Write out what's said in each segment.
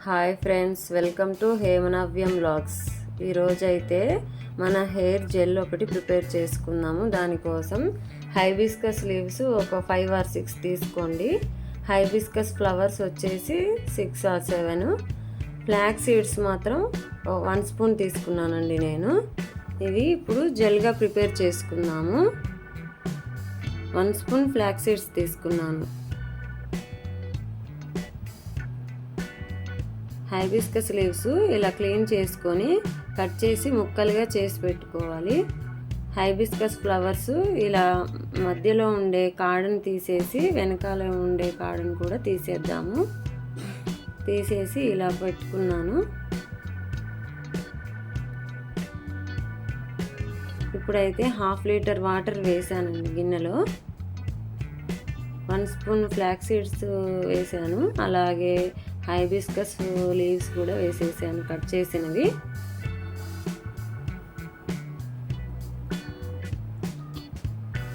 Hi friends, welcome to Hemanavyam vlogs. ఈరోజైతే మన hair gel ఒకటి ప్రిపేర్ చేసుకుందాము. దానికోసం హైబిస్కస్ లీవ్స్ ఒక 5 or 6 తీసుకోండి. హైబిస్కస్ ఫ్లవర్స్ వచ్చేసి 6 or 7. ఫ్లాక్స్ సీడ్స్ మాత్రం 1 స్పూన్ తీసుకున్నానండి నేను. ఇవి ఇప్పుడు జెల్గా ప్రిపేర్ చేసుకుందాము. 1 స్పూన్ ఫ్లాక్స్ సీడ్స్ తీసుకున్నాను. హైబిస్కస్ లీవ్స్ ఇలా క్లీన్ చేసుకొని కట్ చేసి ముక్కలుగా చేసి పెట్టుకోవాలి. హైబిస్కస్ ఫ్లవర్స్ ఇలా మధ్యలో ఉండే కాడను తీసేసి వెనకాల ఉండే కాడను కూడా తీసేద్దాము. తీసేసి ఇలా పెట్టుకున్నాను. ఇప్పుడైతే 1/2 లీటర్ వాటర్ వేసానండి గిన్నెలో. 1 స్పూన్ ఫ్లాక్స్ సీడ్స్ వేసాను. అలాగే హైబిస్కస్ లీవ్స్ కూడా వేసేసాను కట్ చేసినవి.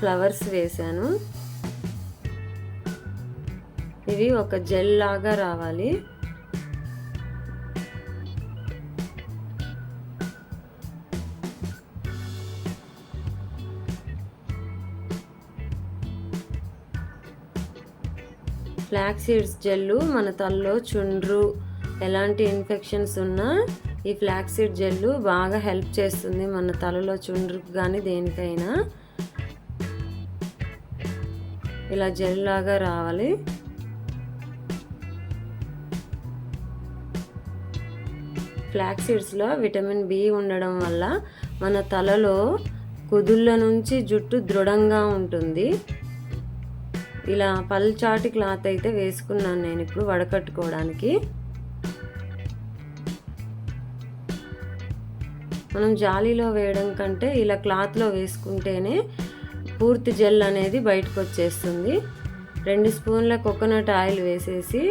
ఫ్లవర్స్ వేసాను. ఇవి ఒక జెల్ లాగా రావాలి. ఫ్లాక్స్ సీడ్స్ జెల్లు మన తలలో చుండ్రు ఎలాంటి ఇన్ఫెక్షన్స్ ఉన్నా ఈ ఫ్లాక్స్ సీడ్ జెల్లు బాగా హెల్ప్ చేస్తుంది. మన తలలో చుండ్రుకు కానీ దేనికైనా ఇలా జెల్ లాగా రావాలి. ఫ్లాక్స్ సీడ్స్లో విటమిన్ బి ఉండడం వల్ల మన తలలో కుదుళ్ళ నుంచి జుట్టు దృఢంగా ఉంటుంది. ఇలా పల్చాటి క్లాత్ అయితే వేసుకున్నాను నేను ఇప్పుడు వడకట్టుకోవడానికి. మనం జాలీలో వేయడం కంటే ఇలా క్లాత్లో వేసుకుంటేనే పూర్తి జెల్ అనేది బయటకు వచ్చేస్తుంది. 2 స్పూన్ల కోకోనట్ ఆయిల్ వేసేసి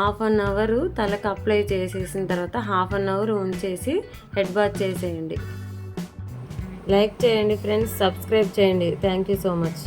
1/2 అవర్ తలకు అప్లై చేసేసిన తర్వాత 1/2 అవర్ ఉంచేసి హెడ్ బాత్ చేసేయండి. లైక్ చేయండి ఫ్రెండ్స్, సబ్స్క్రైబ్ చేయండి. Thank you so much.